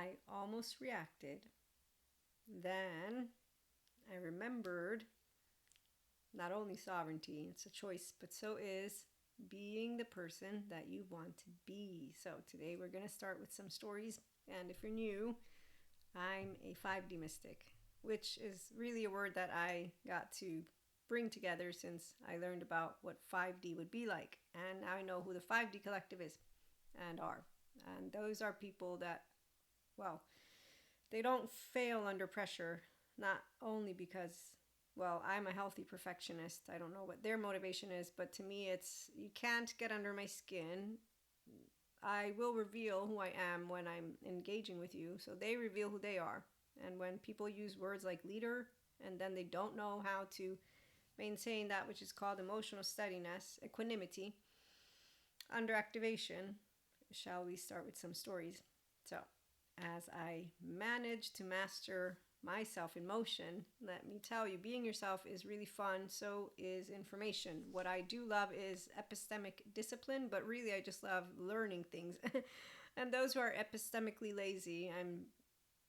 I almost reacted. Then I remembered not only sovereignty, it's a choice, but so is being the person that you want to be. So today we're going to start with some stories. And if you're new, I'm a 5D mystic, which is really a word that I got to bring together since I learned about what 5D would be like. And now I know who the 5D collective is and are. And those are people that, well, they don't fail under pressure, not only because, well, I'm a healthy perfectionist. I don't know what their motivation is, but to me, it's you can't get under my skin. I will reveal who I am when I'm engaging with you, so they reveal who they are. And when people use words like leader and then they don't know how to maintain that which is called emotional steadiness, equanimity, under activation, shall we start with some stories? So, as I manage to master myself in motion, let me tell you, being yourself is really fun. So is information. What I do love is epistemic discipline, but really I just love learning things. And those who are epistemically lazy, I'm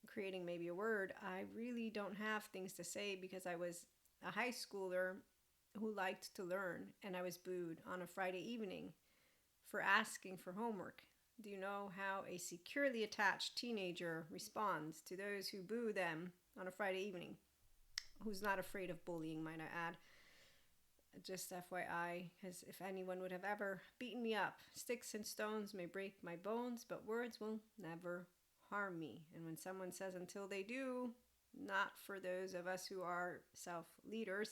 creating maybe a word, I really don't have things to say because I was a high schooler who liked to learn, and I was booed on a Friday evening for asking for homework. Do you know how a securely attached teenager responds to those who boo them on a Friday evening? Who's not afraid of bullying, might I add. Just FYI, because if anyone would have ever beaten me up, sticks and stones may break my bones, but words will never harm me. And when someone says until they do, not for those of us who are self-leaders,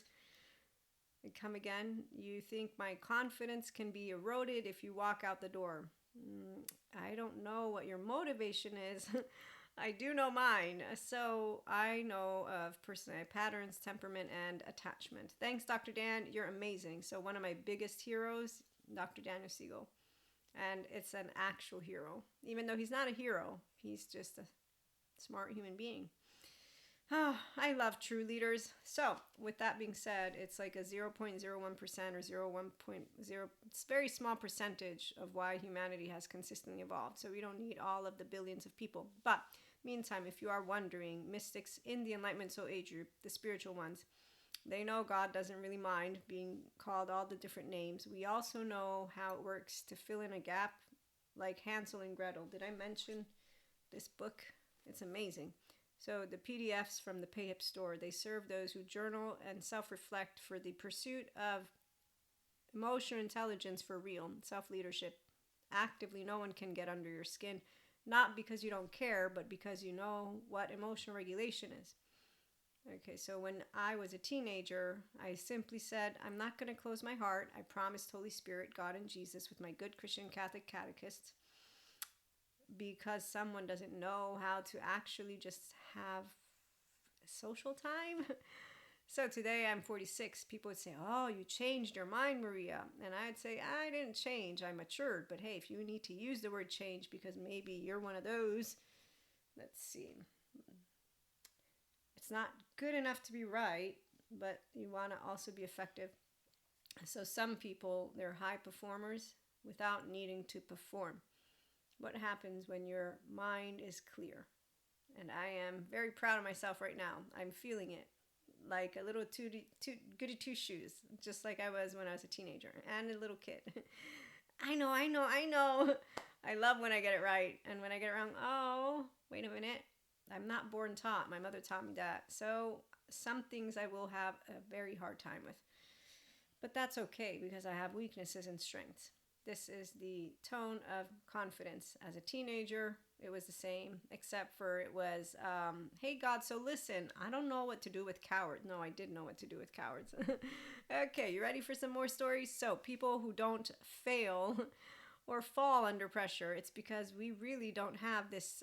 come again, you think my confidence can be eroded if you walk out the door. I don't know what your motivation is. I do know mine. So I know of personality patterns, temperament, and attachment. Thanks, Dr. Dan. You're amazing. So one of my biggest heroes, Dr. Daniel Siegel. And it's an actual hero. Even though he's not a hero, he's just a smart human being. Oh, I love true leaders. So, with that being said, it's like a 0.01% or 0.1. It's a very small percentage of why humanity has consistently evolved. So, we don't need all of the billions of people. But, meantime, if you are wondering, mystics in the Enlightenment Soul Age group, the spiritual ones, they know God doesn't really mind being called all the different names. We also know how it works to fill in a gap, like Hansel and Gretel. Did I mention this book? It's amazing. So the PDFs from the PayHip store, they serve those who journal and self-reflect for the pursuit of emotional intelligence for real, self-leadership. Actively, no one can get under your skin, not because you don't care, but because you know what emotional regulation is. Okay, so when I was a teenager, I simply said, I'm not going to close my heart. I promised Holy Spirit, God, and Jesus with my good Christian Catholic catechists, because someone doesn't know how to actually just have social time. So today I'm 46. People would say, oh, you changed your mind, Maria. And I'd say, I didn't change. I matured. But hey, if you need to use the word change because maybe you're one of those, let's see. It's not good enough to be right, but you want to also be effective. So some people, they're high performers without needing to perform. What happens when your mind is clear? And I am very proud of myself right now. I'm feeling it like a little goody two shoes, just like I was when I was a teenager and a little kid. I know. I love when I get it right. And when I get it wrong, oh, wait a minute. I'm not born taught. My mother taught me that. So some things I will have a very hard time with. But that's okay because I have weaknesses and strengths. This is the tone of confidence. As a teenager, it was the same, except for it was, hey, God, so listen, I don't know what to do with cowards. No, I did know what to do with cowards. Okay, you ready for some more stories? So people who don't fail or fall under pressure, it's because we really don't have this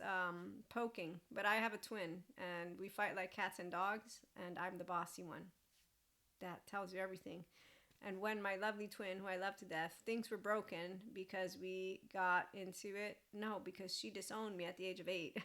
poking. But I have a twin, and we fight like cats and dogs, and I'm the bossy one. That tells you everything. And when my lovely twin, who I love to death, things were broken because we got into it, no, because she disowned me at the age of 8.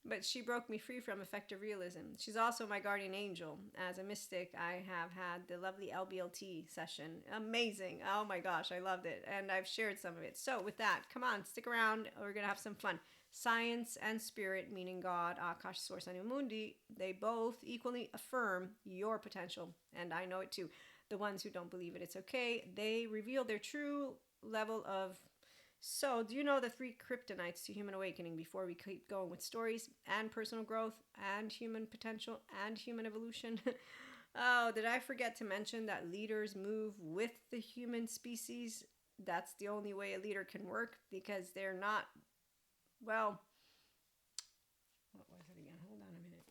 But she broke me free from effective realism. She's also my guardian angel. As a mystic, I have had the lovely LBLT session. Amazing. Oh my gosh, I loved it. And I've shared some of it. So with that, come on, stick around. We're going to have some fun. Science and spirit, meaning God, Akash, Source, and Unembodied, they both equally affirm your potential. And I know it too. The ones who don't believe it, it's okay. They reveal their true level of... So, do you know the 3 kryptonites to human awakening before we keep going with stories and personal growth and human potential and human evolution? Oh, did I forget to mention that leaders move with the human species? That's the only way a leader can work, because they're not, well, what was it again? Hold on a minute.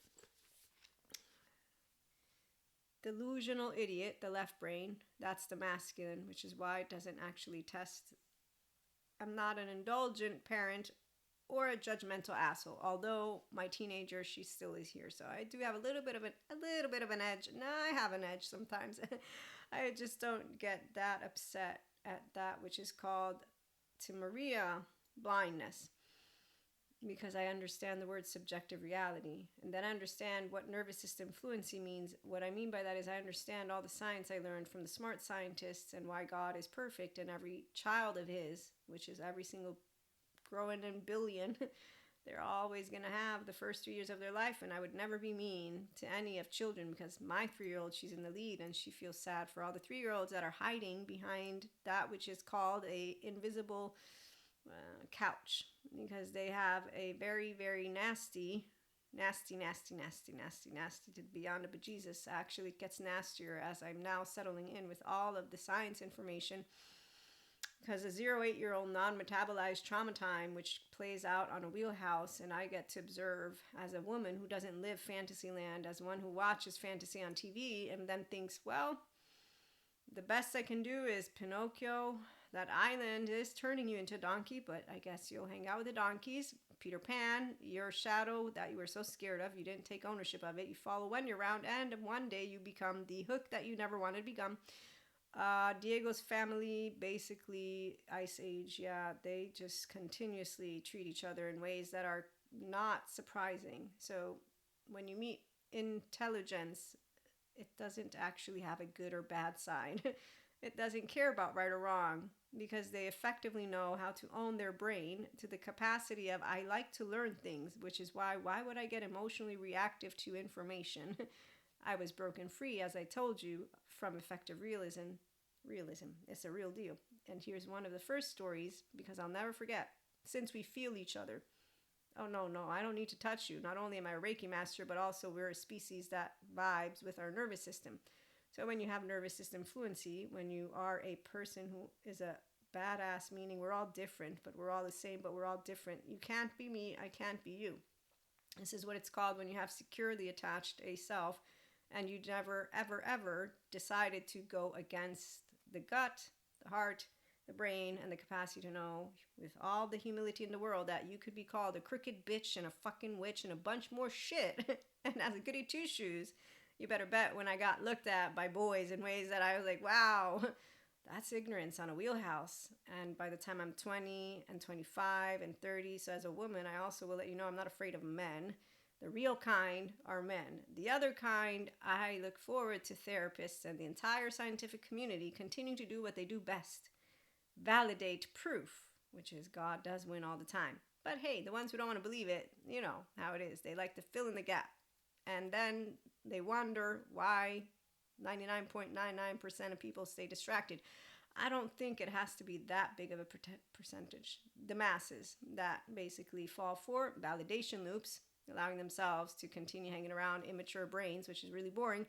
Delusional idiot, the left brain, that's the masculine, which is why it doesn't actually test. I'm not an indulgent parent or a judgmental asshole. Although my teenager, she still is here, so I do have a little bit of an edge. No, I have an edge sometimes. I just don't get that upset at that which is called, to Maria, blindness, because I understand the word subjective reality, and then I understand what nervous system fluency means. What I mean by that is I understand all the science I learned from the smart scientists and why God is perfect, and every child of his, which is every single growing in billion, they're always going to have the first 3 years of their life. And I would never be mean to any of children, because my 3-year-old, she's in the lead, and she feels sad for all the 3-year-olds that are hiding behind that which is called a invisible couch, because they have a very, very nasty, to beyond a bejesus. Actually, it gets nastier as I'm now settling in with all of the science information, because a 0-8-year-old non-metabolized trauma time, which plays out on a wheelhouse, and I get to observe as a woman who doesn't live fantasy land, as one who watches fantasy on TV and then thinks, well, the best I can do is Pinocchio. That island is turning you into a donkey, but I guess you'll hang out with the donkeys. Peter Pan, your shadow that you were so scared of, you didn't take ownership of it. You follow when you're around, and one day you become the hook that you never wanted to become. Diego's family, basically Ice Age, yeah, they just continuously treat each other in ways that are not surprising. So when you meet intelligence, it doesn't actually have a good or bad side. It doesn't care about right or wrong, because they effectively know how to own their brain to the capacity of, I like to learn things, which is why would I get emotionally reactive to information? I was broken free, as I told you, from effective realism. It's a real deal. And here's one of the first stories, because I'll never forget. Since we feel each other. Oh, no, I don't need to touch you. Not only am I a Reiki master, but also we're a species that vibes with our nervous system. So when you have nervous system fluency, when you are a person who is a badass, meaning we're all different, but we're all the same, but we're all different. You can't be me, I can't be you. This is what it's called when you have securely attached a self, and you never, ever, ever decided to go against the gut, the heart, the brain, and the capacity to know, with all the humility in the world, that you could be called a crooked bitch and a fucking witch and a bunch more shit. And as a goody two-shoes, you better bet when I got looked at by boys in ways that I was like, wow, that's ignorance on a wheelhouse. And by the time I'm 20 and 25 and 30, so as a woman, I also will let you know I'm not afraid of men. The real kind are men. The other kind, I look forward to therapists and the entire scientific community continue to do what they do best. Validate proof, which is God does win all the time. But hey, the ones who don't want to believe it, you know how it is. They like to fill in the gap. And then they wonder why 99.99% of people stay distracted. I don't think it has to be that big of a percentage. The masses that basically fall for validation loops, allowing themselves to continue hanging around immature brains, which is really boring,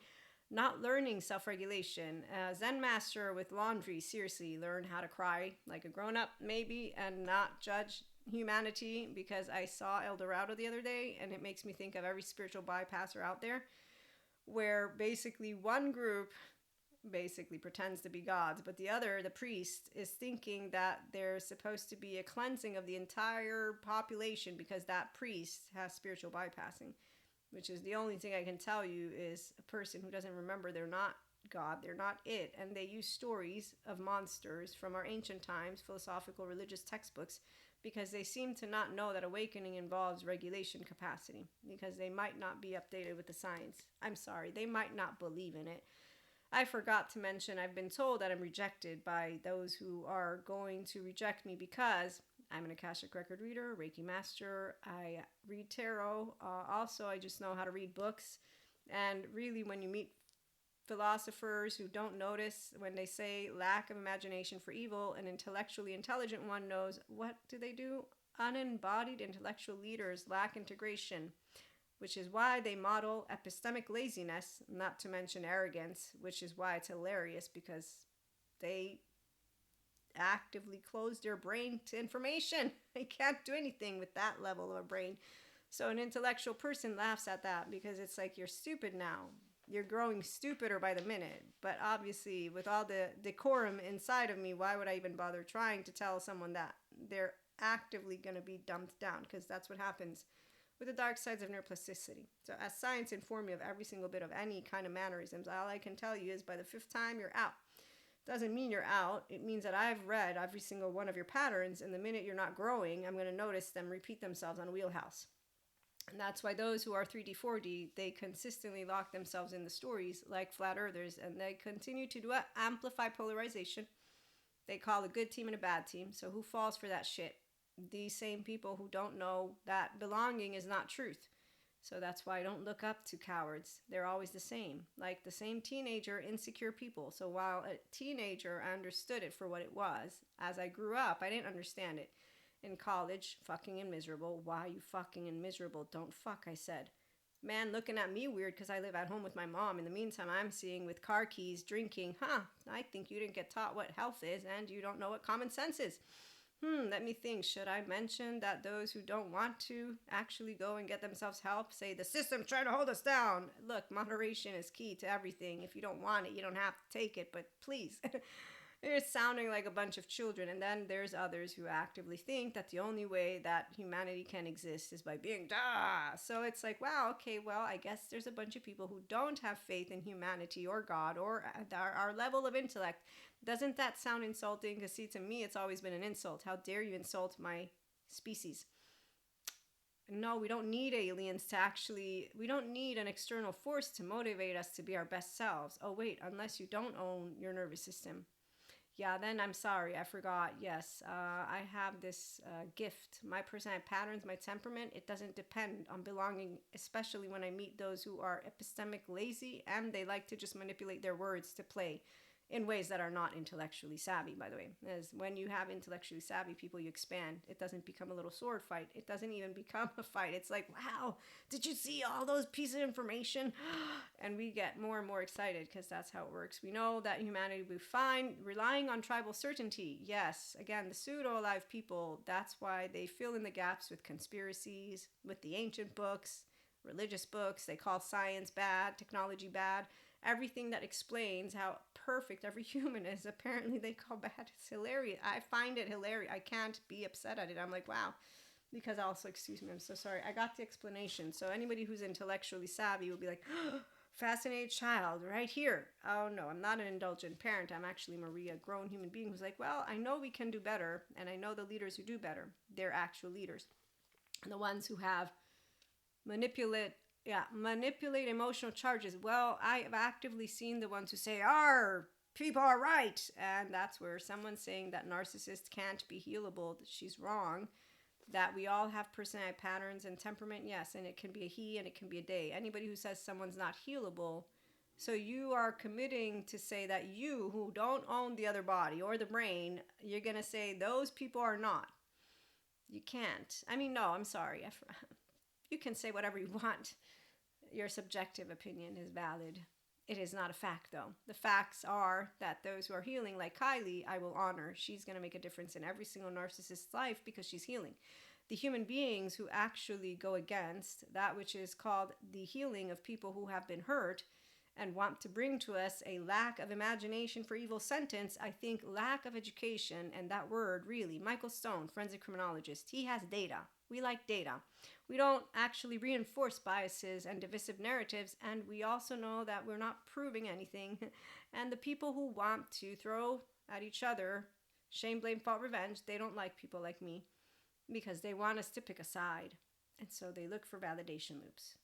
not learning self-regulation. Zen master with laundry, seriously, learn how to cry like a grown-up maybe, and not judge humanity, because I saw El Dorado the other day, and it makes me think of every spiritual bypasser out there, where basically one group basically pretends to be gods, but the other, the priest, is thinking that there's supposed to be a cleansing of the entire population because that priest has spiritual bypassing, which is the only thing I can tell you is a person who doesn't remember they're not God, they're not it, and they use stories of monsters from our ancient times, philosophical, religious textbooks, because they seem to not know that awakening involves regulation capacity, because they might not be updated with the science. I'm sorry, they might not believe in it. I forgot to mention, I've been told that I'm rejected by those who are going to reject me because I'm an Akashic Record reader, Reiki master, I read tarot. Also, I just know how to read books. And really, when you meet philosophers who don't notice when they say lack of imagination for evil, an intellectually intelligent one knows what do they do? Unembodied intellectual leaders lack integration, which is why they model epistemic laziness, not to mention arrogance, which is why it's hilarious because they actively close their brain to information. They can't do anything with that level of a brain. So an intellectual person laughs at that because it's like, you're stupid now. You're growing stupider by the minute. But obviously, with all the decorum inside of me, why would I even bother trying to tell someone that? They're actively going to be dumped down, because that's what happens with the dark sides of neuroplasticity. So as science informed me of every single bit of any kind of mannerisms, all I can tell you is by the 5th time, you're out. Doesn't mean you're out. It means that I've read every single one of your patterns, and the minute you're not growing, I'm going to notice them repeat themselves on a wheelhouse. And that's why those who are 3D, 4D, they consistently lock themselves in the stories like flat earthers, and they continue to do what? Amplify polarization. They call a good team and a bad team. So who falls for that shit? These same people who don't know that belonging is not truth. So that's why I don't look up to cowards. They're always the same. Like the same teenager, insecure people. So while a teenager, I understood it for what it was. As I grew up, I didn't understand it. In college, fucking and miserable. Why are you fucking and miserable? Don't fuck, I said. Man looking at me weird because I live at home with my mom. In the meantime, I'm seeing with car keys, drinking. I think you didn't get taught what health is, and you don't know what common sense is. Let me think. Should I mention that those who don't want to actually go and get themselves help say the system's trying to hold us down? Look, moderation is key to everything. If you don't want it, you don't have to take it, but please. You're sounding like a bunch of children. And then there's others who actively think that the only way that humanity can exist is by being So it's like, wow, okay, well, I guess there's a bunch of people who don't have faith in humanity or God or our level of intellect. Doesn't that sound insulting? Because see, to me, it's always been an insult. How dare you insult my species? No, we don't need aliens to we don't need an external force to motivate us to be our best selves. Oh, wait, unless you don't own your nervous system. Yeah, then I'm sorry, I forgot. Yes, I have this gift. My personality patterns, my temperament, it doesn't depend on belonging, especially when I meet those who are epistemic lazy and they like to just manipulate their words to play in ways that are not intellectually savvy, by the way. As when you have intellectually savvy people, you expand. It doesn't become a little sword fight. It doesn't even become a fight. It's like, wow, did you see all those pieces of information? And we get more and more excited because that's how it works. We know that humanity will be fine, relying on tribal certainty. Yes, again, the pseudo-alive people, that's why they fill in the gaps with conspiracies, with the ancient books, religious books. They call science bad, technology bad. Everything that explains how perfect every human is, apparently they call bad. It's hilarious. I find it hilarious. I can't be upset at it. I'm like, wow. Because also, excuse me, I'm so sorry. I got the explanation. So anybody who's intellectually savvy will be like, oh, fascinated child right here. Oh no, I'm not an indulgent parent. I'm actually Maria, a grown human being who's like, well, I know we can do better. And I know the leaders who do better. They're actual leaders. And the ones who have manipulate emotional charges. Well, I have actively seen the ones who say, our people are right. And that's where someone's saying that narcissists can't be healable, that she's wrong, that we all have personality patterns and temperament. Yes, and it can be a he and it can be a they. Anybody who says someone's not healable, so you are committing to say that you, who don't own the other body or the brain, you're going to say those people are not. You can't. I mean, no, I'm sorry. You can say whatever you want. Your subjective opinion is valid. It is not a fact, though. The facts are that those who are healing, like Kylie, I will honor. She's going to make a difference in every single narcissist's life because she's healing. The human beings who actually go against that which is called the healing of people who have been hurt and want to bring to us a lack of imagination for evil sentence, I think lack of education, and that word really, Michael Stone, forensic criminologist, he has data. We like data. We don't actually reinforce biases and divisive narratives, and we also know that we're not proving anything. And the people who want to throw at each other shame, blame, fault, revenge, they don't like people like me. because they want us to pick a side. And so they look for validation loops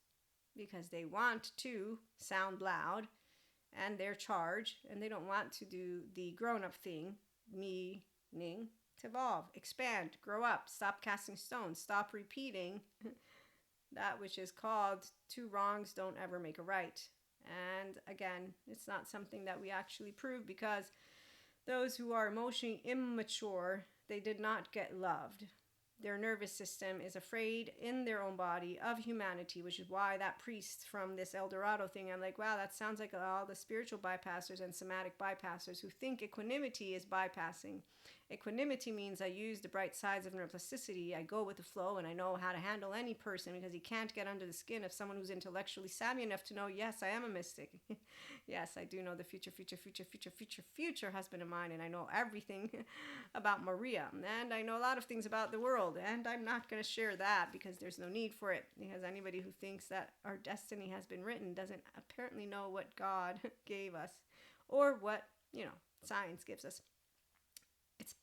because they want to sound loud and they're charged, and they don't want to do the grown-up thing, meaning to evolve, expand, grow up, stop casting stones, stop repeating that which is called two wrongs don't ever make a right. And again, it's not something that we actually prove, because those who are emotionally immature, they did not get loved. Their nervous system is afraid in their own body of humanity, which is why that priest from this El Dorado thing, I'm like, wow, that sounds like all the spiritual bypassers and somatic bypassers who think equanimity is bypassing. Equanimity means I use the bright sides of neuroplasticity. I go with the flow, and I know how to handle any person, because you can't get under the skin of someone who's intellectually savvy enough to know, yes, I am a mystic. Yes, I do know the future husband of mine, and I know everything about Maria, and I know a lot of things about the world, and I'm not going to share that because there's no need for it, because anybody who thinks that our destiny has been written doesn't apparently know what God gave us, or what, science gives us. It's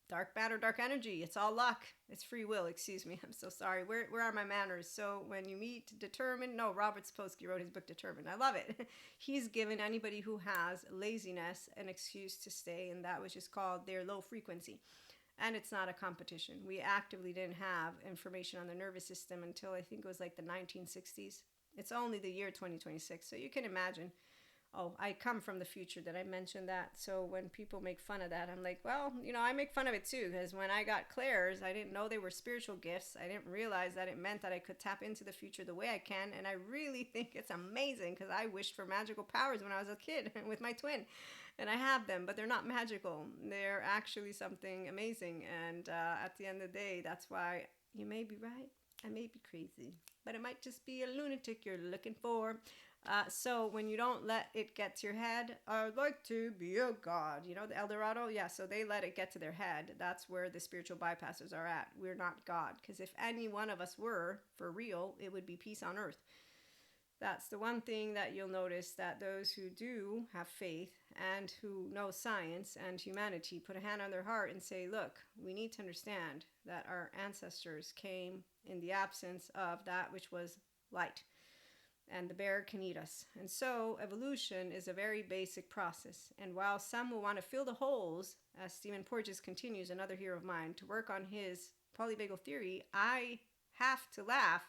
dark matter, dark energy. It's all luck. It's free will. Excuse me. I'm so sorry. Where are my manners? So when you meet Determined, no, Robert Sapolsky wrote his book Determined. I love it. He's given anybody who has laziness an excuse to stay in that which is called their low frequency. And it's not a competition. We actively didn't have information on the nervous system until I think it was like the 1960s. It's only the year 2026. So you can imagine. Oh, I come from the future. Did I mention that? So when people make fun of that, I'm like, well, I make fun of it too, because when I got clairs, I didn't know they were spiritual gifts. I didn't realize that it meant that I could tap into the future the way I can. And I really think it's amazing, because I wished for magical powers when I was a kid with my twin. And I have them, but they're not magical. They're actually something amazing. And at the end of the day, that's why you may be right. I may be crazy, but it might just be a lunatic you're looking for. So when you don't let it get to your head, I'd like to be a god. The El Dorado? Yeah, so they let it get to their head. That's where the spiritual bypassers are at. We're not God. Because if any one of us were, for real, it would be peace on earth. That's the one thing that you'll notice, that those who do have faith and who know science and humanity put a hand on their heart and say, look, we need to understand that our ancestors came in the absence of that which was light. And the bear can eat us. And so evolution is a very basic process. And while some will want to fill the holes, as Stephen Porges continues, another hero of mine, to work on his polyvagal theory, I have to laugh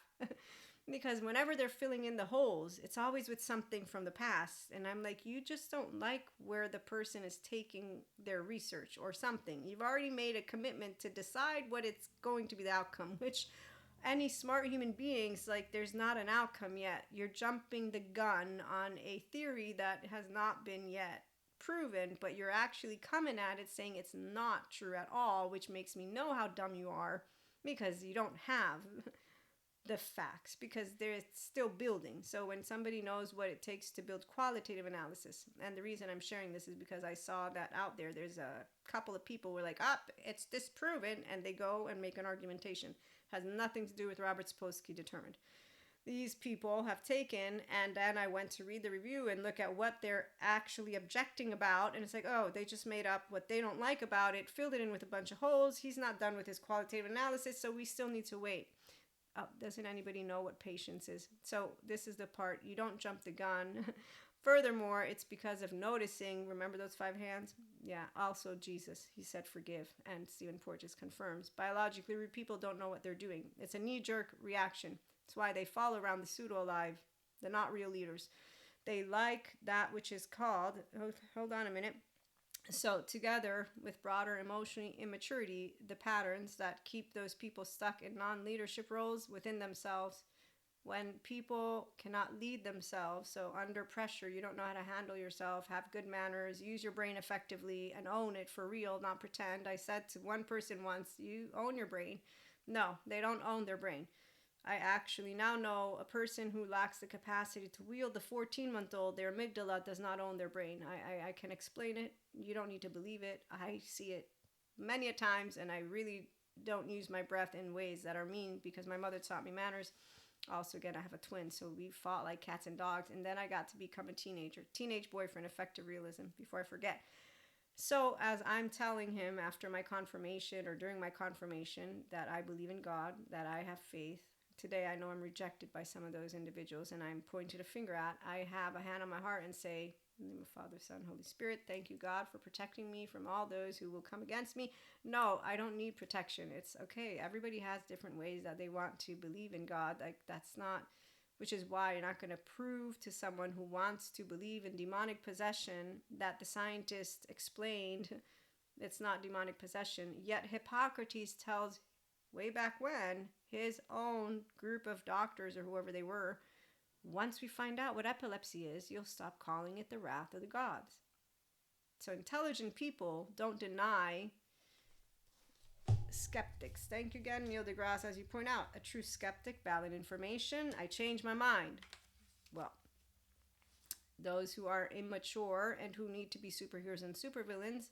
because whenever they're filling in the holes, it's always with something from the past. And I'm like, you just don't like where the person is taking their research or something. You've already made a commitment to decide what it's going to be the outcome, which any smart human beings, like, there's not an outcome yet. You're jumping the gun on a theory that has not been yet proven, but you're actually coming at it saying it's not true at all, which makes me know how dumb you are, because you don't have the facts, because they're still building. So when somebody knows what it takes to build qualitative analysis, and the reason I'm sharing this is because I saw that out there's a couple of people who were like, it's disproven, and they go and make an argumentation. Has nothing to do with Robert Sapolsky Determined. These people have taken, and then I went to read the review and look at what they're actually objecting about, and it's like, oh, they just made up what they don't like about it, filled it in with a bunch of holes. He's not done with his qualitative analysis, so we still need to wait. Doesn't anybody know what patience is? So this is the part, you don't jump the gun. Furthermore, it's because of noticing. Remember those 5 hands? Yeah, also Jesus, he said forgive, and Stephen Porges confirms. Biologically, people don't know what they're doing. It's a knee-jerk reaction. That's why they fall around the pseudo-alive. They're not real leaders. They like that which is called, hold on a minute. So together with broader emotional immaturity, the patterns that keep those people stuck in non-leadership roles within themselves, when people cannot lead themselves, so under pressure, you don't know how to handle yourself, have good manners, use your brain effectively, and own it for real, not pretend. I said to one person once, you own your brain. No, they don't own their brain. I actually now know a person who lacks the capacity to wield the 14-month-old, their amygdala does not own their brain. I can explain it. You don't need to believe it. I see it many a times, and I really don't use my breath in ways that are mean, because my mother taught me manners. Also, again, I have a twin, so we fought like cats and dogs. And then I got to become a teenager. Teenage boyfriend, effective realism, before I forget. So, as I'm telling him after my confirmation or during my confirmation that I believe in God, that I have faith, today I know I'm rejected by some of those individuals and I'm pointing a finger at, I have a hand on my heart and say, in the name of Father, Son, Holy Spirit, thank you, God, for protecting me from all those who will come against me. No, I don't need protection. It's okay. Everybody has different ways that they want to believe in God. Like, that's not, which is why you're not going to prove to someone who wants to believe in demonic possession that the scientists explained it's not demonic possession. Yet Hippocrates tells way back when his own group of doctors or whoever they were, once we find out what epilepsy is, you'll stop calling it the wrath of the gods. So intelligent people don't deny skeptics. Thank you again, Neil deGrasse, as you point out. A true skeptic, valid information. I changed my mind. Well, those who are immature and who need to be superheroes and supervillains,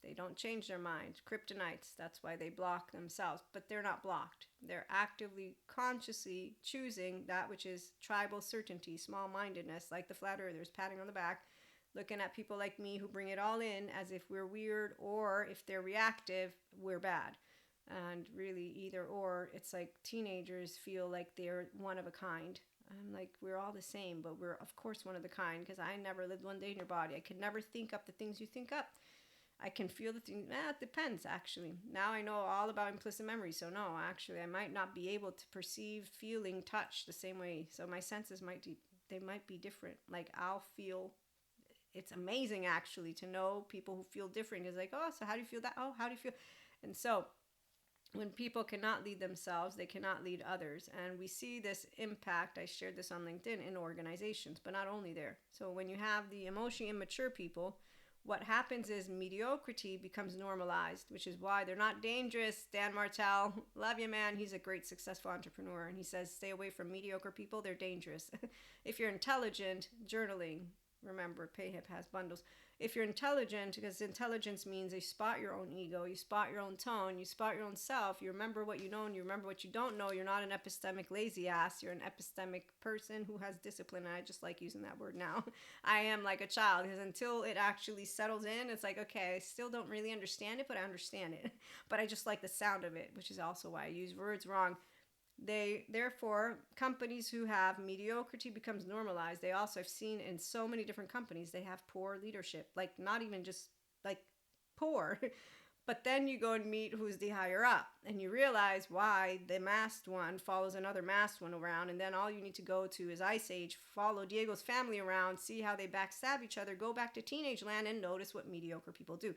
they don't change their mind. Kryptonites, that's why they block themselves. But they're not blocked. They're actively, consciously choosing that which is tribal certainty, small-mindedness, like the flat earthers, patting on the back, looking at people like me who bring it all in as if we're weird, or if they're reactive, we're bad. And really, either or, it's like teenagers feel like they're one of a kind. I'm like, we're all the same, but we're, of course, one of the kind, because I never lived one day in your body. I could never think up the things you think up. I can feel the thing. It depends, actually. Now I know all about implicit memory. So no, actually, I might not be able to perceive, feeling, touch the same way. So my senses might be different. Like I'll feel. It's amazing, actually, to know people who feel different. It's like, oh, so how do you feel that? Oh, how do you feel? And so when people cannot lead themselves, they cannot lead others. And we see this impact. I shared this on LinkedIn in organizations, but not only there. So when you have the emotionally immature people, what happens is mediocrity becomes normalized, which is why they're not dangerous. Dan Martell, love you, man. He's a great, successful entrepreneur. And he says, stay away from mediocre people. They're dangerous. If you're intelligent, journaling, remember, PayHip has bundles. If you're intelligent, because intelligence means you spot your own ego, you spot your own tone, you spot your own self, you remember what you know and you remember what you don't know. You're not an epistemic lazy ass. You're an epistemic person who has discipline. And I just like using that word now. I am like a child, because until it actually settles in, it's like, okay, I still don't really understand it, but I understand it. But I just like the sound of it, which is also why I use words wrong. Therefore, companies who have mediocrity becomes normalized. They also, I've seen in so many different companies, they have poor leadership, like not even just like poor, but then you go and meet who's the higher up and you realize why the masked one follows another masked one around. And then all you need to go to is Ice Age, follow Diego's family around, see how they backstab each other, go back to teenage land and notice what mediocre people do.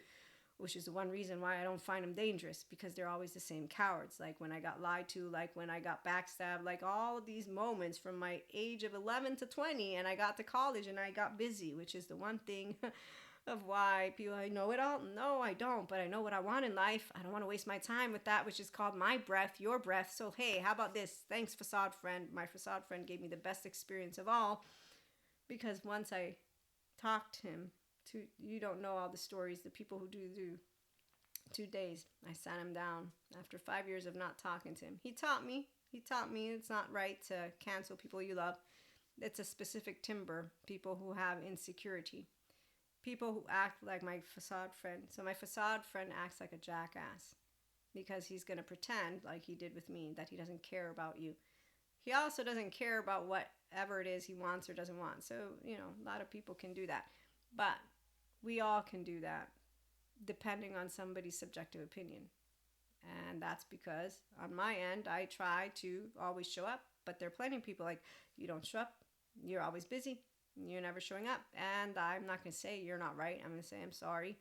Which is the one reason why I don't find them dangerous, because they're always the same cowards. Like when I got lied to, like when I got backstabbed, like all of these moments from my age of 11 to 20, and I got to college and I got busy, which is the one thing of why people, I know it all. No, I don't, but I know what I want in life. I don't want to waste my time with that, which is called my breath, your breath. So, hey, how about this? Thanks, facade friend. My facade friend gave me the best experience of all, because once I talked to him, you don't know all the stories, the people who do 2 days, I sat him down after 5 years of not talking to him. He taught me it's not right to cancel people you love. It's a specific timber, people who have insecurity, people who act like my facade friend. So my facade friend acts like a jackass because he's going to pretend, like he did with me, that he doesn't care about you. He also doesn't care about whatever it is he wants or doesn't want. So, a lot of people can do that. But we all can do that, depending on somebody's subjective opinion. And that's because on my end, I try to always show up. But there are plenty of people like, you don't show up, you're always busy, you're never showing up. And I'm not going to say you're not right. I'm going to say, I'm sorry,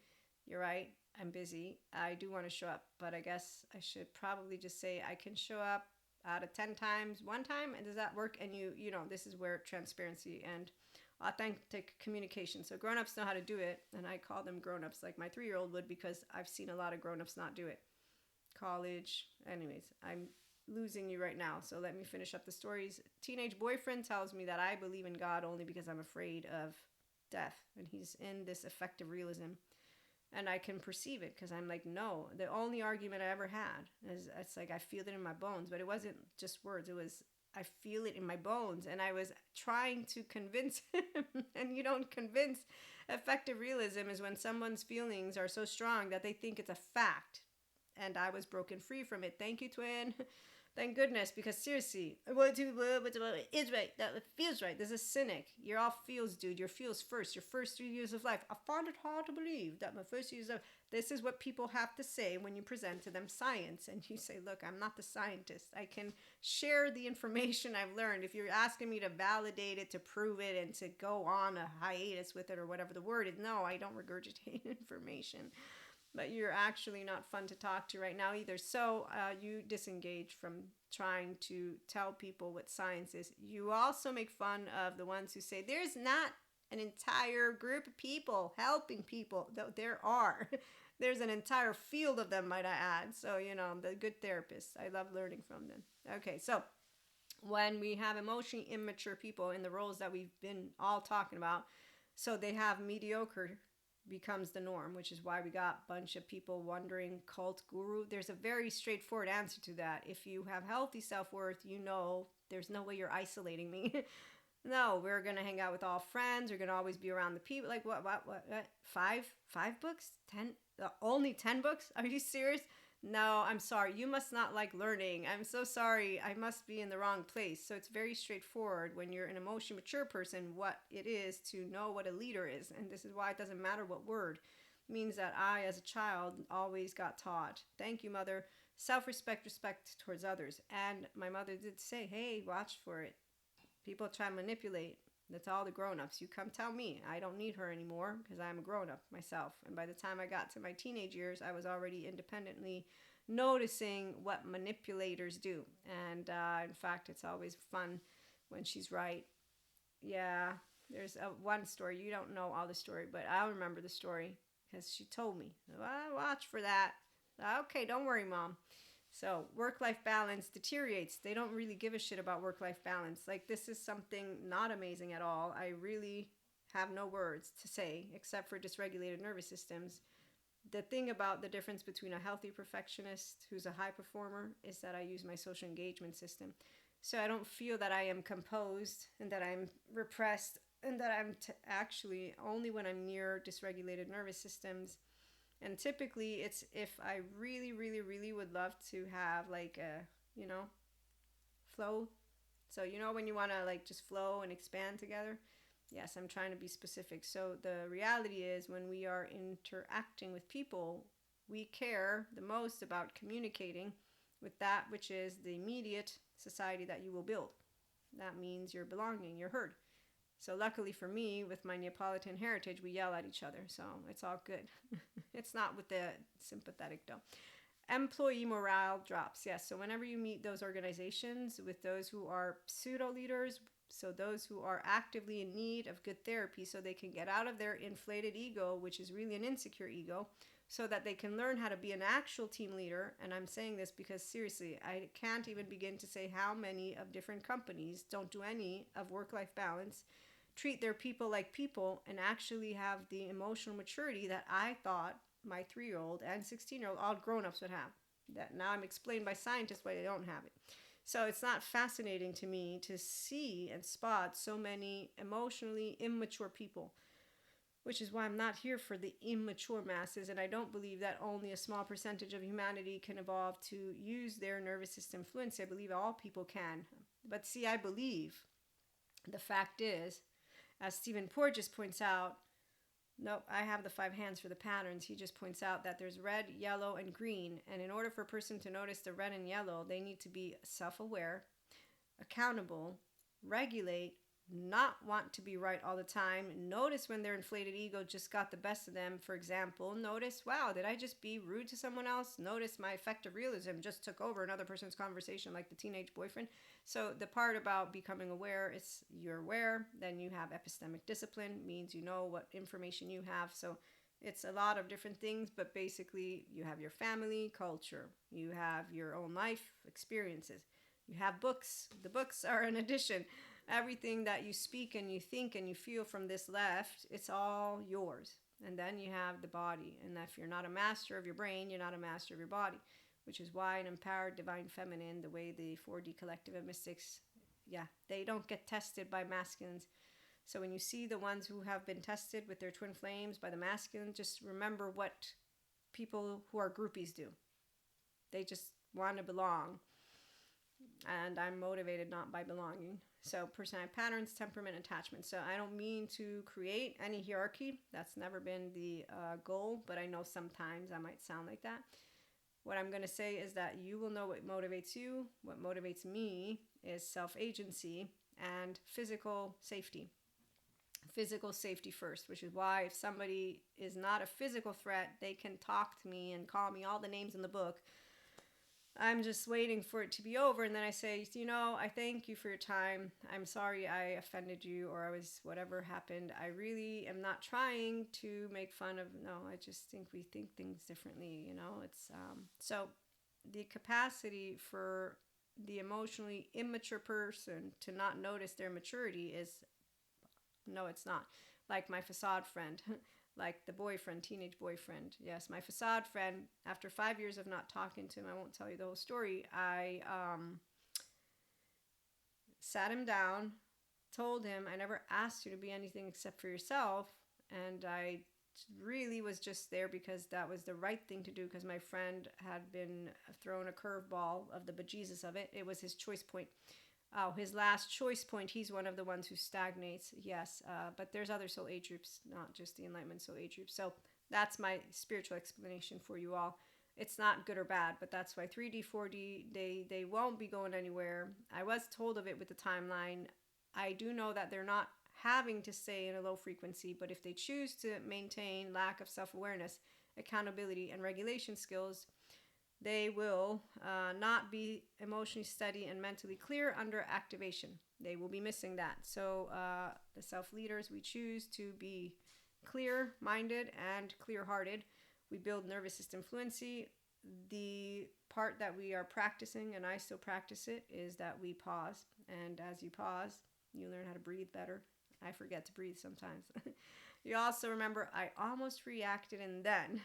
you're right, I'm busy. I do want to show up. But I guess I should probably just say I can show up out of 10 times, one time. And does that work? And this is where transparency and authentic communication. So grown-ups know how to do it, and I call them grown-ups like my 3-year-old would, because I've seen a lot of grown-ups not do it. College. Anyways, I'm losing you right now, so let me finish up the stories. Teenage boyfriend tells me that I believe in God only because I'm afraid of death, and he's in this effective realism. And I can perceive it because I'm like, no. The only argument I ever had is, it's like I feel it in my bones, but it wasn't just words. It was, I feel it in my bones. And I was trying to convince him, and you don't convince. Effective realism is when someone's feelings are so strong that they think it's a fact. And I was broken free from it. Thank you, twin. Thank goodness, because seriously, it's right. That feels right. There's a cynic. You're all feels, dude. Your feels first. Your first 3 years of life. I find it hard to believe that my first years of... This is what people have to say when you present to them science. And you say, look, I'm not the scientist. I can share the information I've learned. If you're asking me to validate it, to prove it, and to go on a hiatus with it, or whatever the word is, no, I don't regurgitate information. But you're actually not fun to talk to right now either. So you disengage from trying to tell people what science is. You also make fun of the ones who say there's not an entire group of people helping people. Though there are. There's an entire field of them, might I add. So, the good therapists. I love learning from them. Okay, so when we have emotionally immature people in the roles that we've been all talking about, so they have mediocre becomes the norm, which is why we got a bunch of people wondering cult guru. There's a very straightforward answer to that. If you have healthy self-worth, there's no way you're isolating me. No, we're going to hang out with all friends. We're going to always be around the people. Like what? Five books? 10? Only 10 books? Are you serious? No, I'm sorry. You must not like learning. I'm so sorry. I must be in the wrong place. So it's very straightforward when you're an emotionally mature person, what it is to know what a leader is. And this is why it doesn't matter what word. It means that I, as a child, always got taught. Thank you, mother. Self-respect, respect towards others. And my mother did say, hey, watch for it. People try to manipulate. That's all the grown-ups. You come tell me. I don't need her anymore because I'm a grown-up myself. And by the time I got to my teenage years, I was already independently noticing what manipulators do. And in fact, it's always fun when she's right. Yeah, there's one story. You don't know all the story, but I'll remember the story because she told me. Watch for that. Okay, don't worry, Mom. So work-life balance deteriorates. They don't really give a shit about work-life balance. Like, this is something not amazing at all. I really have no words to say except for dysregulated nervous systems. The thing about the difference between a healthy perfectionist who's a high performer is that I use my social engagement system. So I don't feel that I am composed and that I'm repressed and that I'm actually only when I'm near dysregulated nervous systems. And typically it's if I really, really, really would love to have like a, flow. So, when you want to like just flow and expand together. Yes, I'm trying to be specific. So the reality is when we are interacting with people, we care the most about communicating with that which is the immediate society that you will build. That means you're belonging, you're heard. So luckily for me, with my Neapolitan heritage, we yell at each other. So it's all good. It's not with the sympathetic though. Employee morale drops. Yes. So whenever you meet those organizations with those who are pseudo leaders, so those who are actively in need of good therapy so they can get out of their inflated ego, which is really an insecure ego, so that they can learn how to be an actual team leader. And I'm saying this because seriously, I can't even begin to say how many of different companies don't do any of work-life balance, treat their people like people, and actually have the emotional maturity that I thought my 3-year-old and 16-year-old, all grown-ups, would have. That now I'm explained by scientists why they don't have it. So it's not fascinating to me to see and spot so many emotionally immature people, which is why I'm not here for the immature masses, and I don't believe that only a small percentage of humanity can evolve to use their nervous system fluency. I believe all people can. But see, I believe the fact is, as Stephen Porges points out, nope, I have the 5 hands for the patterns. He just points out that there's red, yellow, and green. And in order for a person to notice the red and yellow, they need to be self-aware, accountable, regulate, not want to be right all the time. Notice when their inflated ego just got the best of them. For example, notice, wow, did I just be rude to someone else? Notice my effective realism just took over another person's conversation, like the teenage boyfriend. So the part about becoming aware is you're aware, then you have epistemic discipline, means you know what information you have. So it's a lot of different things, but basically you have your family, culture, you have your own life experiences, you have books. The books are an addition. Everything that you speak and you think and you feel from this left, it's all yours. And then you have the body. And if you're not a master of your brain, you're not a master of your body, which is why an empowered divine feminine, the way the 4D collective of mystics they don't get tested by masculines. So when you see the ones who have been tested with their twin flames by the masculine, just remember what people who are groupies do. They just want to belong. And I'm motivated not by belonging. So personality patterns, temperament, attachment. So I don't mean to create any hierarchy. That's never been the goal, but I know sometimes I might sound like that. What I'm going to say is that you will know what motivates you. What motivates me is self-agency and physical safety. Physical safety first, which is why if somebody is not a physical threat, they can talk to me and call me all the names in the book. I'm just waiting for it to be over, and then I say, I thank you for your time. I'm sorry I offended you, or whatever happened. I really am not trying to make fun of, no, I just think we think things differently, it's, so the capacity for the emotionally immature person to not notice their maturity is, no, it's not. Like my facade friend. Like the boyfriend, teenage boyfriend. Yes, my facade friend, after 5 years of not talking to him, I won't tell you the whole story, I sat him down, told him, I never asked you to be anything except for yourself, and I really was just there because that was the right thing to do, because my friend had been thrown a curveball of the bejesus of it. It was his choice point. Oh, his last choice point, he's one of the ones who stagnates, yes. But there's other soul age groups, not just the Enlightenment soul age group. So that's my spiritual explanation for you all. It's not good or bad, but that's why 3D, 4D, they won't be going anywhere. I was told of it with the timeline. I do know that they're not having to stay in a low frequency, but if they choose to maintain lack of self-awareness, accountability, and regulation skills, they will not be emotionally steady and mentally clear under activation. They will be missing that. So the self-leaders, we choose to be clear-minded and clear-hearted. We build nervous system fluency. The part that we are practicing, and I still practice it, is that we pause. And as you pause, you learn how to breathe better. I forget to breathe sometimes. You also remember, I almost reacted and then...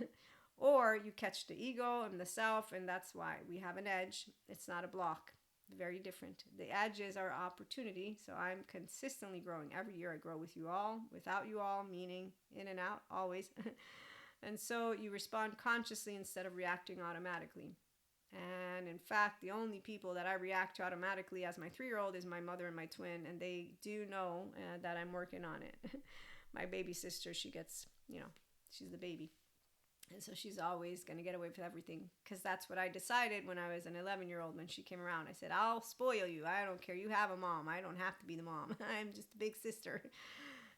Or you catch the ego and the self, and that's why we have an edge. It's not a block. Very different. The edge is our opportunity. So I'm consistently growing. Every year I grow with you all, without you all, meaning in and out, always. And so you respond consciously instead of reacting automatically. And in fact, the only people that I react to automatically as my 3-year-old is my mother and my twin, and they do know that I'm working on it. My baby sister, she gets, she's the baby. And so she's always going to get away with everything, because that's what I decided when I was an 11-year-old when she came around. I said, I'll spoil you. I don't care. You have a mom. I don't have to be the mom. I'm just a big sister.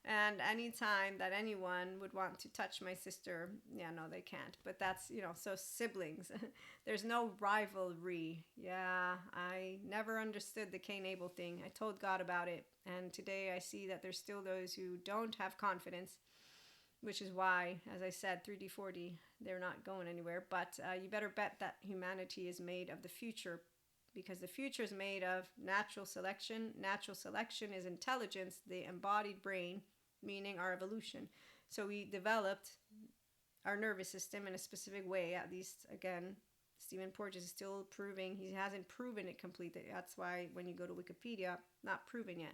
And anytime that anyone would want to touch my sister, no, they can't. But that's, so siblings. There's no rivalry. Yeah, I never understood the Cain-Abel thing. I told God about it. And today I see that there's still those who don't have confidence, which is why, as I said, 3D, 4D, they're not going anywhere. But you better bet that humanity is made of the future, because the future is made of natural selection. Natural selection is intelligence, the embodied brain, meaning our evolution. So we developed our nervous system in a specific way. At least, again, Stephen Porges is still proving. He hasn't proven it completely. That's why when you go to Wikipedia, not proven yet.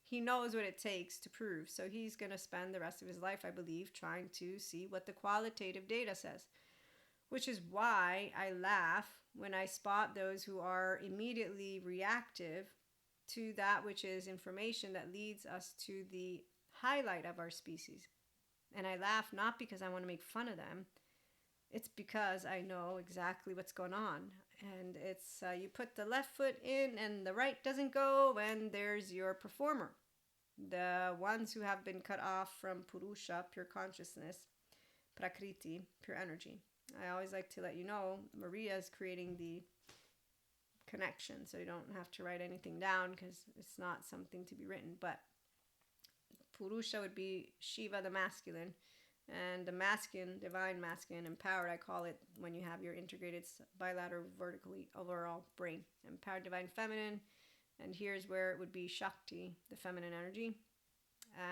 He knows what it takes to prove. So he's going to spend the rest of his life, I believe, trying to see what the qualitative data says. Which is why I laugh when I spot those who are immediately reactive to that which is information that leads us to the highlight of our species. And I laugh not because I want to make fun of them. It's because I know exactly what's going on. And it's you put the left foot in and the right doesn't go, and there's your performer. The ones who have been cut off from Purusha, pure consciousness, Prakriti, pure energy. I always like to let you know, Maria is creating the connection, so you don't have to write anything down because it's not something to be written. But Purusha would be Shiva, the masculine, and the masculine, divine masculine, empowered, I call it, when you have your integrated bilateral vertically overall brain. Empowered divine feminine, and here's where it would be Shakti, the feminine energy,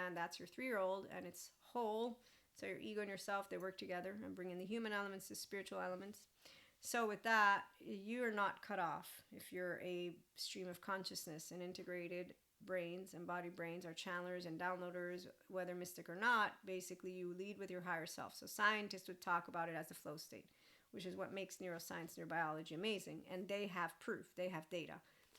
and that's your 3-year-old, and it's whole. So your ego and yourself, they work together and bring in the human elements, the spiritual elements. So with that, you're not cut off. If you're a stream of consciousness and integrated brains, embodied brains are channelers and downloaders, whether mystic or not, basically you lead with your higher self. So scientists would talk about it as the flow state, which is what makes neuroscience, neurobiology amazing. And they have proof, they have data.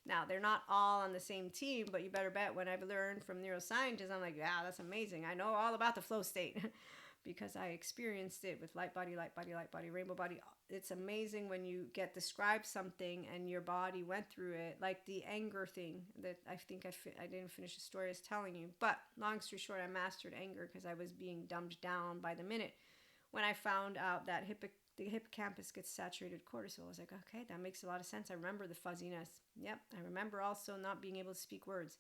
Now, they're not all on the same team, but you better bet when I've learned from neuroscientists, I'm like, yeah, that's amazing. I know all about the flow state because I experienced it with light body, light body, light body, rainbow body. It's amazing when you get described something and your body went through it, like the anger thing that I think I didn't finish the story I was telling you. But long story short, I mastered anger because I was being dumbed down by the minute. When I found out that the hippocampus gets saturated cortisol, I was like, okay, that makes a lot of sense. I remember the fuzziness. Yep. I remember also not being able to speak words.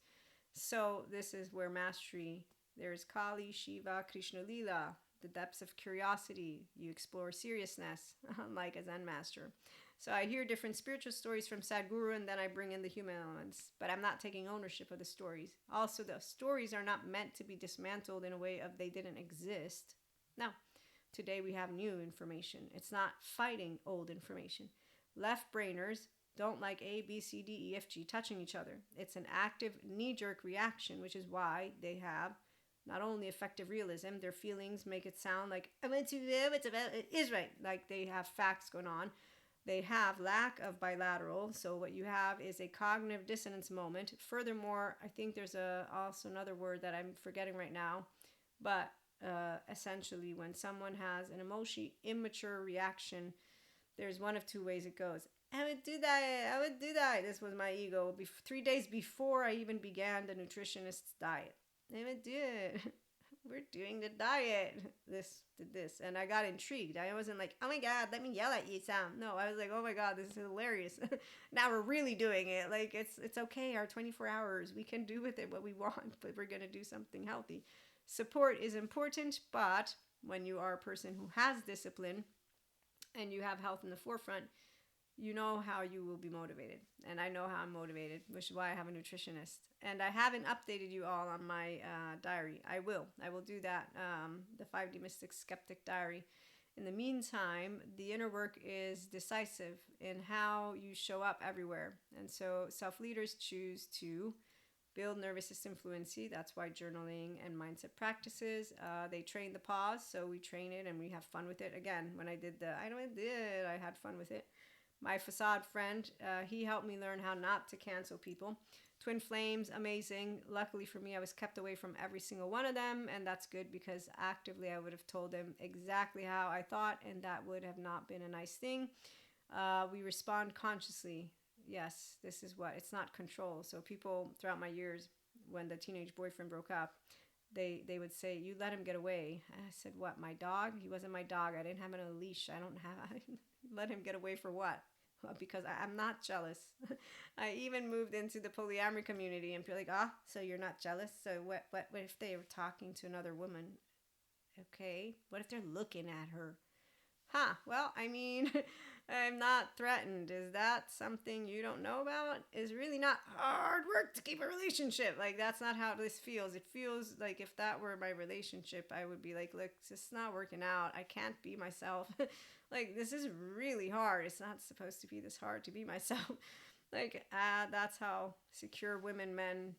So this is where mastery, there's Kali, Shiva, Krishna Lila, the depths of curiosity. You explore seriousness, like a Zen master. So I hear different spiritual stories from Sadhguru, and then I bring in the human elements. But I'm not taking ownership of the stories. Also, the stories are not meant to be dismantled in a way of they didn't exist. No. Today we have new information. It's not fighting old information. Left brainers don't like A, B, C, D, E, F, G touching each other. It's an active knee-jerk reaction, which is why they have not only effective realism, their feelings make it sound like, it's about, it is right. Like they have facts going on. They have lack of bilateral. So what you have is a cognitive dissonance moment. Furthermore, I think there's also another word that I'm forgetting right now, but essentially when someone has an emotionally immature reaction, there's one of two ways it goes. I would do that. This was my ego. 3 days before I even began the nutritionist's diet. I would do it. We're doing the diet. This did this. And I got intrigued. I wasn't like, oh my God, let me yell at you, Sam. No, I was like, oh my God, this is hilarious. Now we're really doing it. Like it's okay. Our 24 hours, we can do with it what we want, but we're going to do something healthy. Support is important, but when you are a person who has discipline and you have health in the forefront, you know how you will be motivated. And I know how I'm motivated, which is why I have a nutritionist. And I haven't updated you all on my diary. I will do that, the 5D Mystic Skeptic Diary. In the meantime, the inner work is decisive in how you show up everywhere. And so self-leaders choose to build nervous system fluency. That's why journaling and mindset practices. They train the pause, so we train it and we have fun with it. Again, when I did I had fun with it. My facade friend, he helped me learn how not to cancel people. Twin flames, amazing. Luckily for me, I was kept away from every single one of them, and that's good because actively I would have told them exactly how I thought, and that would have not been a nice thing. We respond consciously. Yes, this is what, it's not control. So people throughout my years, when the teenage boyfriend broke up, they would say, you let him get away. I said, what, my dog? He wasn't my dog. I didn't have him on a leash. I let him get away for what? Well, because I'm not jealous. I even moved into the polyamory community and feel like, so you're not jealous? So what if they were talking to another woman? Okay, what if they're looking at her? Well, I mean, I'm not threatened. Is that something you don't know about? It's really not hard work to keep a relationship. Like, that's not how this feels. It feels like if that were my relationship, I would be like, look, it's not working out. I can't be myself. Like, this is really hard. It's not supposed to be this hard to be myself. Like, that's how secure women, men,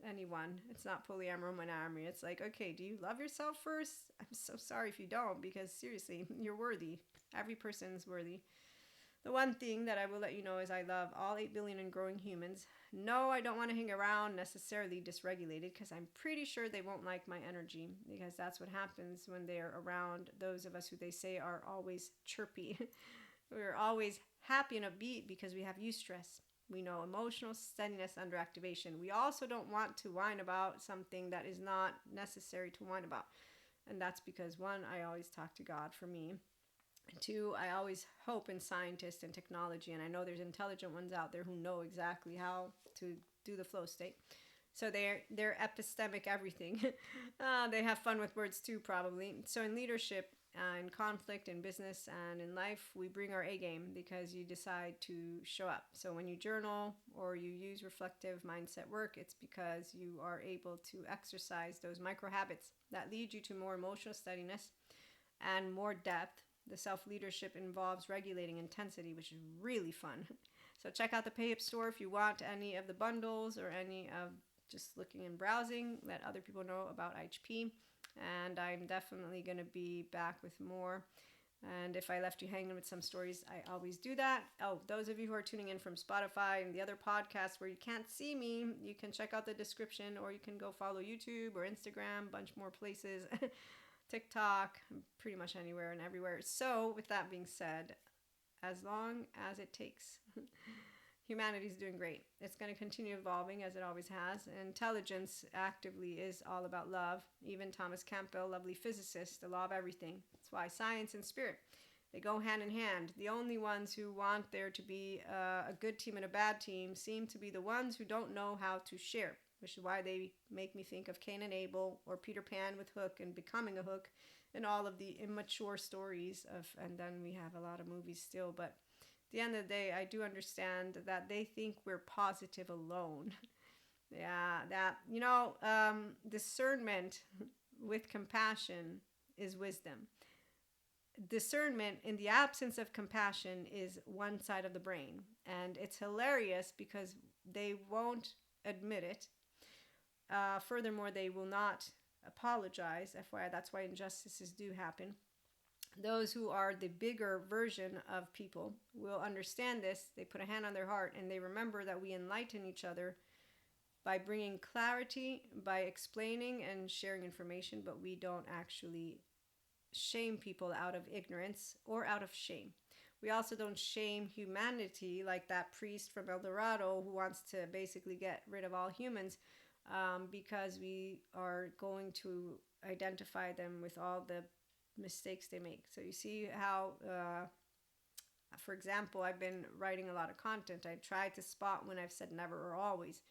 anyone. It's not polyamory, monoamory. It's like, okay, do you love yourself first? I'm so sorry if you don't, because seriously, you're worthy. Every person's worthy. The one thing that I will let you know is I love all 8 billion and growing humans. No, I don't want to hang around necessarily dysregulated because I'm pretty sure they won't like my energy, because that's what happens when they're around those of us who they say are always chirpy. We're always happy and upbeat because we have eustress. We know emotional steadiness under activation. We also don't want to whine about something that is not necessary to whine about. And that's because, one, I always talk to God for me. Two, I always hope in scientists and technology. And I know there's intelligent ones out there who know exactly how to do the flow state. So they're epistemic everything. They have fun with words too, probably. So in leadership, in conflict, in business, and in life, we bring our A game because you decide to show up. So when you journal or you use reflective mindset work, it's because you are able to exercise those micro habits that lead you to more emotional steadiness and more depth. The self-leadership involves regulating intensity, which is really fun. So check out the PayUp store if you want any of the bundles or any of just looking and browsing. Let other people know about IHP. And I'm definitely going to be back with more. And if I left you hanging with some stories, I always do that. Oh, those of you who are tuning in from Spotify and the other podcasts where you can't see me, you can check out the description, or you can go follow YouTube or Instagram, a bunch more places, TikTok, pretty much anywhere and everywhere. So with that being said, as long as it takes, humanity's doing great. It's going to continue evolving as it always has. Intelligence actively is all about love. Even Thomas Campbell, lovely physicist, the law of everything. That's why science and spirit, they go hand in hand. The only ones who want there to be a good team and a bad team seem to be the ones who don't know how to share, which is why they make me think of Cain and Abel, or Peter Pan with Hook and becoming a hook, and all of the immature stories of, and then we have a lot of movies still, but at the end of the day, I do understand that they think we're positive alone. Yeah, that, discernment with compassion is wisdom. Discernment in the absence of compassion is one side of the brain. And it's hilarious because they won't admit it. Furthermore, they will not apologize. FYI, that's why injustices do happen. Those who are the bigger version of people will understand this. They put a hand on their heart and they remember that we enlighten each other by bringing clarity, by explaining and sharing information, but we don't actually shame people out of ignorance or out of shame. We also don't shame humanity like that priest from El Dorado who wants to basically get rid of all humans, because we are going to identify them with all the mistakes they make. So you see how, for example, I've been writing a lot of content. I try to spot when I've said never or always,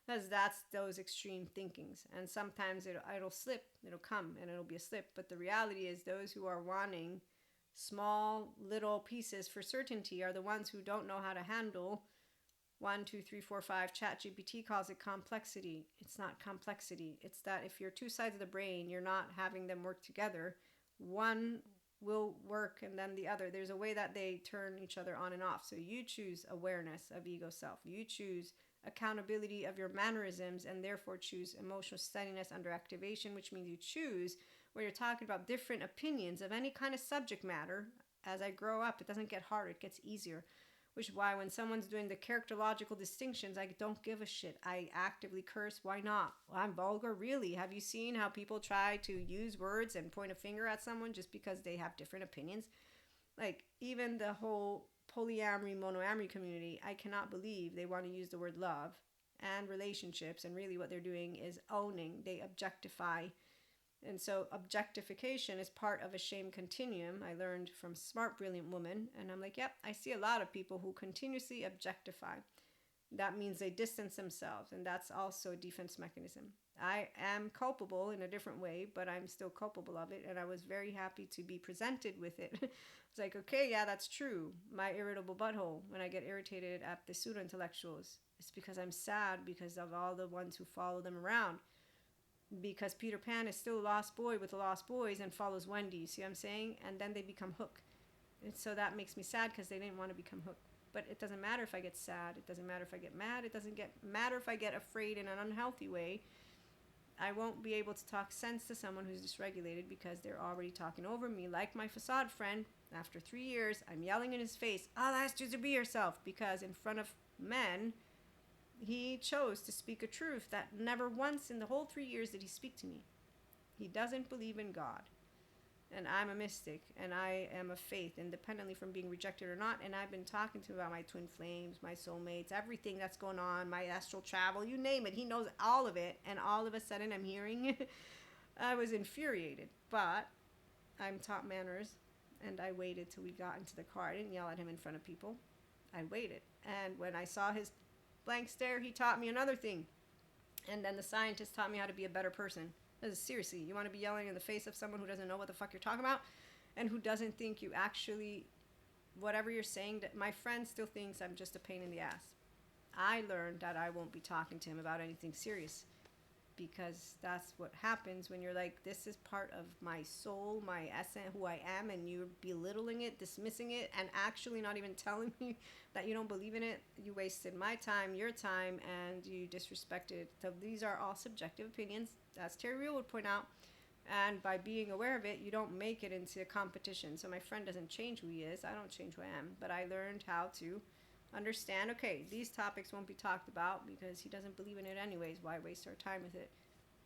because that's those extreme thinkings. And sometimes it'll slip, it'll come and it'll be a slip. But the reality is those who are wanting small little pieces for certainty are the ones who don't know how to handle 1, 2, 3, 4, 5. ChatGPT calls it complexity. It's not complexity. It's that if you're two sides of the brain, you're not having them work together. One will work and then the other. There's a way that they turn each other on and off. So you choose awareness of ego self. You choose accountability of your mannerisms, and therefore choose emotional steadiness under activation, which means you choose where you're talking about different opinions of any kind of subject matter. As I grow up, it doesn't get harder, it gets easier. Which is why when someone's doing the characterological distinctions, I don't give a shit. I actively curse. Why not? Well, I'm vulgar. Really? Have you seen how people try to use words and point a finger at someone just because they have different opinions? Like, even the whole polyamory, monoamory community, I cannot believe they want to use the word love and relationships, and really what they're doing is owning. They objectify. And so objectification is part of a shame continuum. I learned from Smart Brilliant Woman, and I'm like, yep, I see a lot of people who continuously objectify. That means they distance themselves, and that's also a defense mechanism. I am culpable in a different way, but I'm still culpable of it, and I was very happy to be presented with it. It's like, okay, yeah, that's true. My irritable butthole, when I get irritated at the pseudo-intellectuals, it's because I'm sad because of all the ones who follow them around. Because Peter Pan is still a lost boy with the lost boys and follows Wendy, you see what I'm saying? And then they become Hook. And so that makes me sad because they didn't want to become Hook. But it doesn't matter if I get sad. It doesn't matter if I get mad. It doesn't matter if I get afraid in an unhealthy way. I won't be able to talk sense to someone who's dysregulated because they're already talking over me. Like my facade friend, after 3 years, I'm yelling in his face, I'll ask you to be yourself. Because in front of men, he chose to speak a truth that never once in the whole 3 years did he speak to me. He doesn't believe in God. And I'm a mystic, and I am of faith, independently from being rejected or not. And I've been talking to him about my twin flames, my soulmates, everything that's going on, my astral travel, you name it. He knows all of it. And all of a sudden I'm hearing, I was infuriated. But I'm taught manners, and I waited till we got into the car. I didn't yell at him in front of people. I waited. And when I saw his blank stare, he taught me another thing. And then the scientist taught me how to be a better person. Seriously, you want to be yelling in the face of someone who doesn't know what the fuck you're talking about and who doesn't think you actually, whatever you're saying, that my friend still thinks I'm just a pain in the ass. I learned that I won't be talking to him about anything serious. because that's what happens when you're like, this is part of my soul, my essence, who I am, and you're belittling it, dismissing it, and actually not even telling me that you don't believe in it. You wasted my time, your time, and you disrespected. So these are all subjective opinions, as Terry Real would point out. And by being aware of it, you don't make it into a competition. So my friend doesn't change who he is. I don't change who I am. But I learned how to understand, okay, these topics won't be talked about because he doesn't believe in it anyways. Why waste our time with it?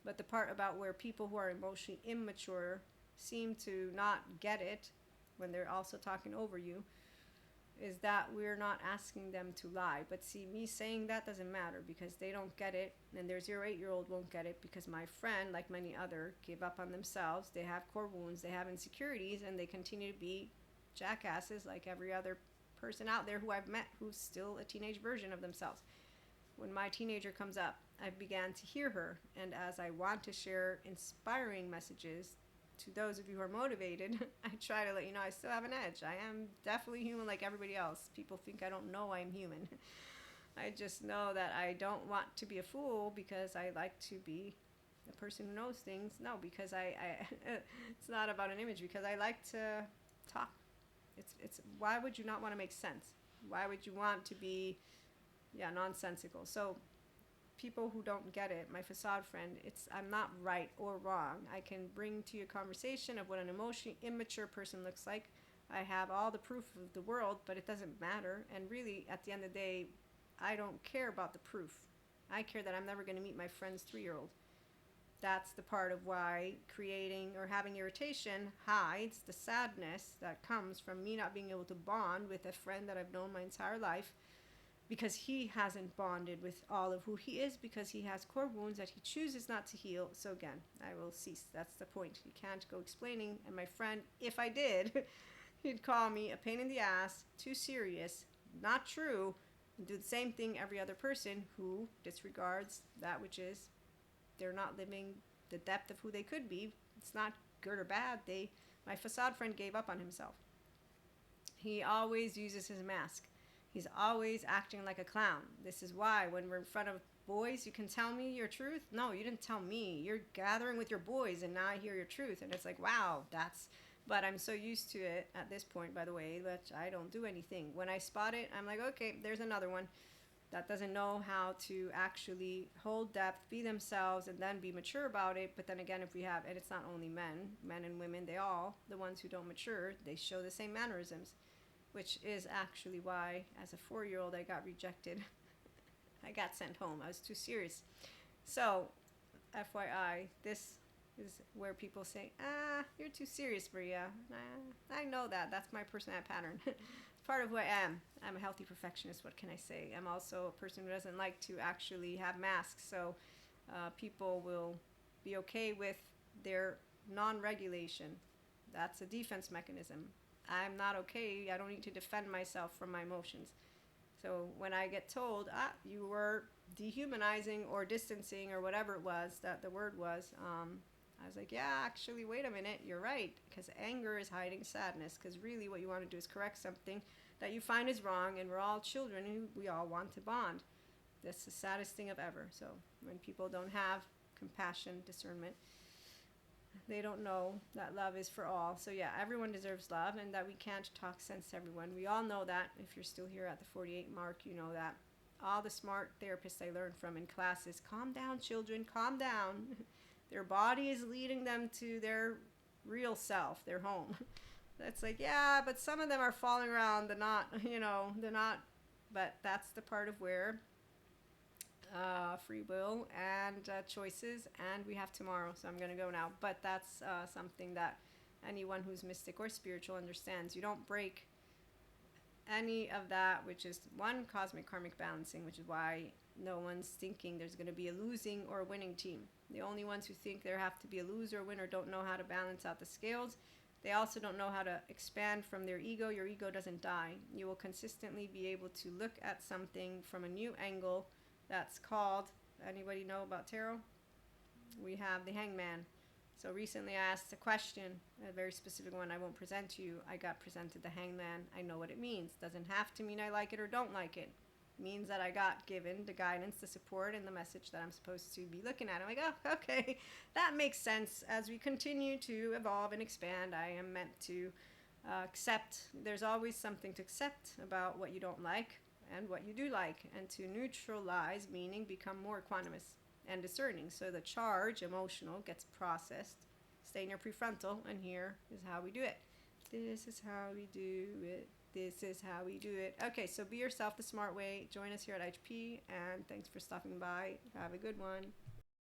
But the part about where people who are emotionally immature seem to not get it when they're also talking over you is that we're not asking them to lie. But see, me saying that doesn't matter because they don't get it, and their 0 8-year-old won't get it because my friend, like many other, gave up on themselves. They have core wounds, they have insecurities, and they continue to be jackasses like every other person out there who I've met who's still a teenage version of themselves. When my teenager comes up, I began to hear her, and as I want to share inspiring messages to those of you who are motivated, I try to let you know I still have an edge. I am definitely human like everybody else. People think I don't know I'm human. I just know that I don't want to be a fool because I like to be a person who knows things. No, because I it's not about an image, because I like to talk. It's why would you not want to make sense? Why would you want to be nonsensical? So people who don't get it, my facade friend, I'm not right or wrong. I can bring to you a conversation of what an emotionally immature person looks like. I have all the proof of the world, but it doesn't matter. And really, at the end of the day, I don't care about the proof. I care that I'm never going to meet my friend's 3-year-old. That's the part of why creating or having irritation hides the sadness that comes from me not being able to bond with a friend that I've known my entire life, because he hasn't bonded with all of who he is, because he has core wounds that he chooses not to heal. So again, I will cease. That's the point. You can't go explaining. And my friend, if I did, he'd call me a pain in the ass, too serious, not true, and do the same thing every other person who disregards that which is they're not living the depth of who they could be. It's not good or bad. My facade friend gave up on himself. He always uses his mask. He's always acting like a clown. This is why when we're in front of boys, you can tell me your truth. No, you didn't tell me. You're gathering with your boys, and now I hear your truth. And it's like, wow, but I'm so used to it at this point, by the way, that I don't do anything. When I spot it, I'm like, okay, there's another one that doesn't know how to actually hold depth, be themselves, and then be mature about it. But then again, and it's not only men and women, the ones who don't mature, they show the same mannerisms, which is actually why, as a 4-year-old, I got rejected. I got sent home. I was too serious. So, FYI, this is where people say, you're too serious, Maria. I know that. That's my personality pattern. It's part of who I am. I'm a healthy perfectionist. What can I say? I'm also a person who doesn't like to actually have masks. So, people will be okay with their non-regulation. That's a defense mechanism. I'm not okay. I don't need to defend myself from my emotions. So when I get told, you were dehumanizing or distancing or whatever it was that the word was, I was like, yeah, actually, wait a minute. You're right. Because anger is hiding sadness. Because really what you want to do is correct something that you find is wrong. And we're all children and we all want to bond. That's the saddest thing of ever. So when people don't have compassion, discernment, they don't know that love is for all. So yeah, everyone deserves love, and that we can't talk sense to everyone. We all know that. If you're still here at the 48 mark, you know that. All the smart therapists I learned from in classes, calm down, children, calm down. Their body is leading them to their real self, their home. That's like, yeah, but some of them are falling around. They're not, but that's the part of where free will and choices, and we have tomorrow, so I'm going to go now. But that's something that anyone who's mystic or spiritual understands. You don't break any of that, which is one, cosmic karmic balancing, which is why no one's thinking there's going to be a losing or a winning team. The only ones who think there have to be a loser or winner don't know how to balance out the scales. They also don't know how to expand from their ego. Your ego doesn't die. You will consistently be able to look at something from a new angle. That's called, anybody know about tarot? We have the hangman. So recently I asked a question, a very specific one I won't present to you. I got presented the hangman. I know what it means. Doesn't have to mean I like it or don't like it. means that I got given the guidance, the support, and the message that I'm supposed to be looking at. I'm like, oh, okay, that makes sense. As we continue to evolve and expand, I am meant to accept. There's always something to accept about what you don't like and what you do like, and to neutralize, meaning become more equanimous and discerning. So the charge, emotional, gets processed. Stay in your prefrontal, and here is how we do it. This is how we do it. This is how we do it. Okay, so be yourself the smart way. Join us here at IHP, and thanks for stopping by. Have a good one.